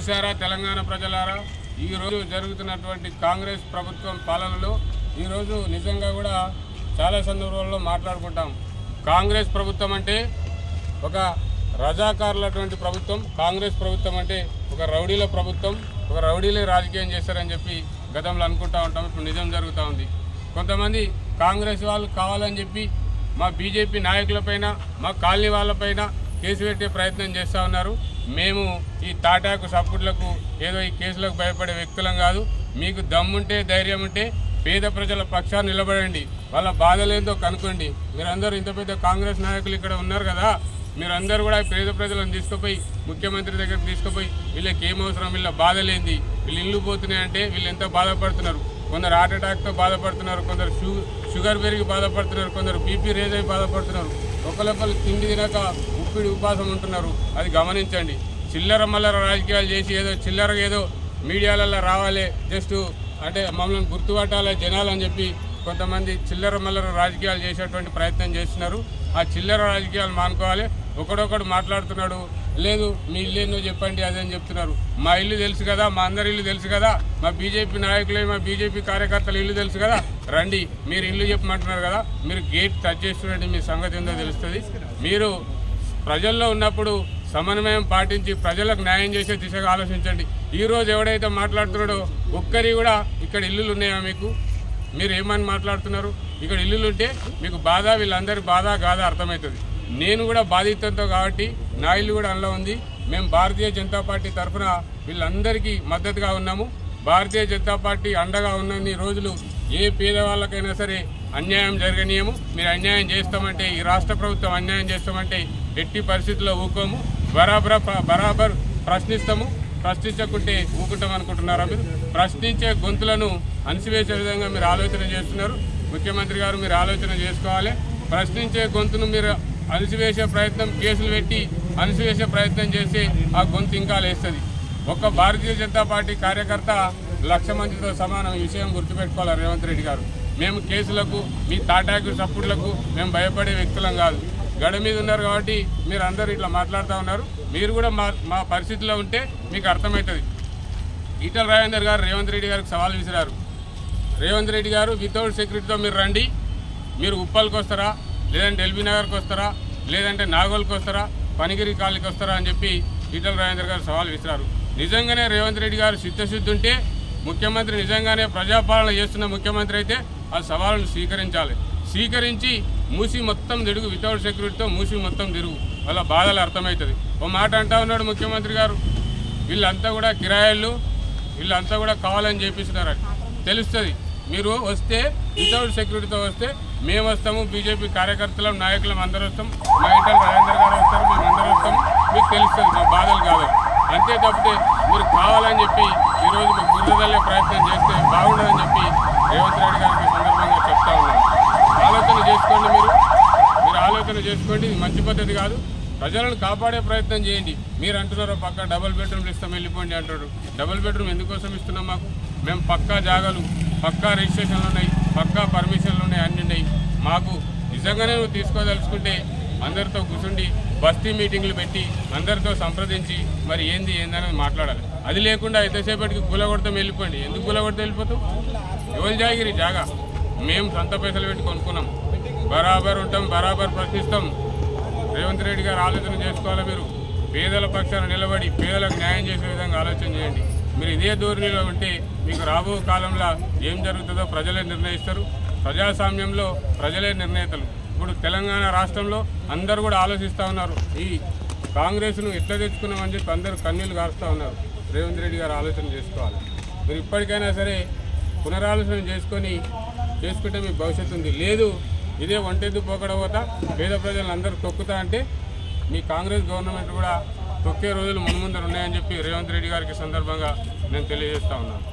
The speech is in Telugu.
చూసారా తెలంగాణ ప్రజలారా, ఈరోజు జరుగుతున్నటువంటి కాంగ్రెస్ ప్రభుత్వం పాలనలో ఈరోజు నిజంగా కూడా చాలా సందర్భాల్లో మాట్లాడుకుంటాం. కాంగ్రెస్ ప్రభుత్వం అంటే ఒక రజాకారులటువంటి ప్రభుత్వం, కాంగ్రెస్ ప్రభుత్వం అంటే ఒక రౌడీల ప్రభుత్వం, ఒక రౌడీలే రాజకీయం చేస్తారని చెప్పి గతంలో అనుకుంటూ ఉంటాం. ఇప్పుడు నిజం జరుగుతూ ఉంది. కొంతమంది కాంగ్రెస్ వాళ్ళు కావాలని చెప్పి మా బీజేపీ నాయకులపైన, మా కాలనీ వాళ్ళపైన కేసు పెట్టే ప్రయత్నం చేస్తూ ఉన్నారు. మేము ఈ తాటాకు సపోర్ట్లకు ఏదో ఈ కేసులకు భయపడే వ్యక్తులం కాదు. మీకు దమ్ముంటే, ధైర్యం ఉంటే పేద ప్రజల పక్షాన్ని నిలబడండి, వాళ్ళ బాధలేందో కనుక్కోండి. మీరందరూ ఇంత పెద్ద కాంగ్రెస్ నాయకులు ఇక్కడ ఉన్నారు కదా, మీరందరూ కూడా పేద ప్రజలను తీసుకుపోయి ముఖ్యమంత్రి దగ్గరకు తీసుకుపోయి వీళ్ళకి ఏమవసరం, వీళ్ళ బాధలేంది, వీళ్ళు ఇల్లు పోతున్నాయంటే వీళ్ళు ఎంత బాధపడుతున్నారు. కొందరు హార్ట్ అటాక్తో బాధపడుతున్నారు, కొందరు షుగర్ పెరిగి బాధపడుతున్నారు, కొందరు బీపీ రేజ్ అయి బాధపడుతున్నారు, ఒకరికొకరు తిండి తినక ఉప్పిడి ఉపాసం ఉంటున్నారు. అది గమనించండి. చిల్లర మల్లర రాజకీయాలు చేసి ఏదో చిల్లరగా ఏదో మీడియాలలో రావాలి, జస్ట్ అంటే మమ్మల్ని గుర్తుపట్టాలి జనాలు అని చెప్పి కొంతమంది చిల్లర మల్లర రాజకీయాలు చేసేటువంటి ప్రయత్నం చేస్తున్నారు. ఆ చిల్లర రాజకీయాలు మానుకోవాలి. ఒకడొకడు మాట్లాడుతున్నాడు, లేదు మీ ఇల్లు ఏందో చెప్పండి అదని చెప్తున్నారు. మా ఇల్లు తెలుసు కదా, మా అందరి ఇల్లు తెలుసు కదా, మా బీజేపీ నాయకులే, మా బీజేపీ కార్యకర్తల ఇల్లు తెలుసు కదా, రండి మీరు ఇల్లు చెప్పమంటున్నారు కదా, మీరు గేట్ టచ్ చేస్తున్నట్టు మీ సంగతి ఏందో తెలుస్తుంది. మీరు ప్రజల్లో ఉన్నప్పుడు సమన్వయం పాటించి ప్రజలకు న్యాయం చేసే దిశగా ఆలోచించండి. ఈరోజు ఎవడైతే మాట్లాడుతున్నాడో ఒక్కరి కూడా ఇక్కడ ఇల్లులు ఉన్నాయా మీకు? మీరు ఏమని మాట్లాడుతున్నారు? ఇక్కడ ఇల్లులు ఉంటే మీకు బాధ, వీళ్ళందరి బాధ గాథ అర్థమవుతుంది. నేను కూడా బాధితులతో కాబట్టి నా ఇల్లు కూడా అందులో ఉంది. మేము భారతీయ జనతా పార్టీ తరఫున వీళ్ళందరికీ మద్దతుగా ఉన్నాము. భారతీయ జనతా పార్టీ అండగా ఉన్నన్ని రోజులు ఏ పేదవాళ్ళకైనా సరే అన్యాయం జరగనీయము. మీరు అన్యాయం చేస్తామంటే, ఈ రాష్ట్ర ప్రభుత్వం అన్యాయం చేస్తామంటే ఎట్టి పరిస్థితుల్లో ఊకోము. బరాబర్ ప్రశ్నిస్తాము. ప్రశ్నించకుంటే ఊకుంటాం అనుకుంటున్నారా? మీరు ప్రశ్నించే గొంతులను అణిసివేసే విధంగా మీరు ఆలోచన చేస్తున్నారు. ముఖ్యమంత్రి గారు మీరు ఆలోచన చేసుకోవాలి. ప్రశ్నించే గొంతును మీరు అణిసివేసే ప్రయత్నం, కేసులు పెట్టి అణిసివేసే ప్రయత్నం చేసి ఆ గొంతు ఇంకా లేస్తుంది. ఒక్క భారతీయ జనతా పార్టీ కార్యకర్త 1,00,000 మందితో సమానం. ఈ విషయం గుర్తుపెట్టుకోవాలి రేవంత్ రెడ్డి గారు. మేము కేసులకు, మీ తాటాకు సపోర్ట్లకు మేము భయపడే వ్యక్తులం కాదు. గడ మీద ఉన్నారు కాబట్టి మీరు అందరూ ఇట్లా మాట్లాడుతూ ఉన్నారు. మీరు కూడా మా పరిస్థితిలో ఉంటే మీకు అర్థమవుతుంది. ఈటల రాజేందర్ గారు రేవంత్ రెడ్డి గారికి సవాల్ విసిరారు. రేవంత్ రెడ్డి గారు వితౌట్ సెక్యూరిటీతో మీరు రండి, మీరు ఉప్పల్కి వస్తారా, లేదంటే ఎల్బీ నగర్కి వస్తారా, లేదంటే నాగోల్కి వస్తారా, పనిగిరి కాలనీకి వస్తారా అని చెప్పి ఈటల రాజేందర్ గారు సవాల్ విసిరారు. నిజంగానే రేవంత్ రెడ్డి గారు చిత్తశుద్ధి ఉంటే, ముఖ్యమంత్రి నిజంగానే ప్రజాపాలన చేస్తున్న ముఖ్యమంత్రి అయితే ఆ సవాళ్ళను స్వీకరించాలి. స్వీకరించి మూసి మొత్తం తిరుగు, వితౌట్ సెక్యూరిటీతో మూసి మొత్తం తిరుగు, వాళ్ళ బాధలు అర్థమవుతుంది. ఓ మాట అంటా ఉన్నాడు ముఖ్యమంత్రి గారు, వీళ్ళంతా కూడా కిరాయిలు, వీళ్ళంతా కూడా కావాలని చేపిస్తున్నారని తెలుస్తుంది. మీరు వస్తే వితౌట్ సెక్యూరిటీతో వస్తే మేము వస్తాము, బీజేపీ కార్యకర్తలం, నాయకులం అందరూ వస్తాం, మా ఈటల రాజేందర్ గారు వస్తారు, మేము అందరూ వస్తాము, మీకు తెలుస్తుంది మా బాధలు కాదు. అంతే తప్పితే మీరు కావాలని చెప్పి ఈరోజు మీకు గుర్తుదల్లే ప్రయత్నం చేస్తే బాగుండదని చెప్పి రేవంత్ రెడ్డి గారికి సందర్భంగా చెప్తా ఉన్నాను. ఆలోచన చేసుకోండి, మీరు ఆలోచన చేసుకోండి. ఇది మంచి పద్ధతి కాదు. ప్రజలను కాపాడే ప్రయత్నం చేయండి. మీరు అంటున్నారో పక్కా డబుల్ బెడ్రూమ్లు ఇస్తాం వెళ్ళిపోండి అంటాడు. డబుల్ బెడ్రూమ్ ఎందుకోసం ఇస్తున్నాం? మేము పక్కా జాగాలు, పక్కా రిజిస్ట్రేషన్లు ఉన్నాయి, పక్కా పర్మిషన్లు ఉన్నాయి, అన్నీ ఉన్నాయి. మాకు నిజంగానే నువ్వు తీసుకోదలుచుకుంటే అందరితో కూర్చుండి బస్తీ మీటింగ్లు పెట్టి అందరితో సంప్రదించి మరి ఏంది ఏందనేది మాట్లాడాలి. అది లేకుండా ఎంతసేపటికి కూలగొడతాం వెళ్ళిపోండి. ఎందుకు కూలగొడతాం వెళ్ళిపోతాం? ఎవరి జాగిరి జాగా? మేము సొంత పైసలు పెట్టి కొనుక్కున్నాం. బరాబర్ ఉంటాం, బరాబర్ ప్రశ్నిస్తాం. రేవంత్ రెడ్డి గారు ఆలోచన చేసుకోవాలి. మీరు పేదల పక్షాన నిలబడి పేదలకు న్యాయం చేసే విధంగా ఆలోచన చేయండి. మీరు ఇదే ధోరణిలో ఉంటే మీకు రాబో కాలంలో ఏం జరుగుతుందో ప్రజలే నిర్ణయిస్తారు. ప్రజాస్వామ్యంలో ప్రజలే నిర్ణేతలు. ఇప్పుడు తెలంగాణ రాష్ట్రంలో అందరూ కూడా ఆలోచిస్తూ ఉన్నారు, ఈ కాంగ్రెస్ను ఎట్లా తెచ్చుకున్నామని చెప్పి అందరూ కన్నీళ్ళు కారుస్తూ ఉన్నారు. రేవంత్ రెడ్డి గారు ఆలోచన చేసుకోవాలి. మీరు ఇప్పటికైనా సరే పునరాలోచన చేసుకుంటే మీ భవిష్యత్తు ఉంది. లేదు ఇదే ఒంటెద్దు పోకడపోతా పేద ప్రజలను అందరూ తొక్కుతా అంటే మీ కాంగ్రెస్ గవర్నమెంట్ కూడా తొక్కే రోజులు మున్ముందర ఉన్నాయని చెప్పి రేవంత్ రెడ్డి గారికి సందర్భంగా నేను తెలియజేస్తా ఉన్నాను.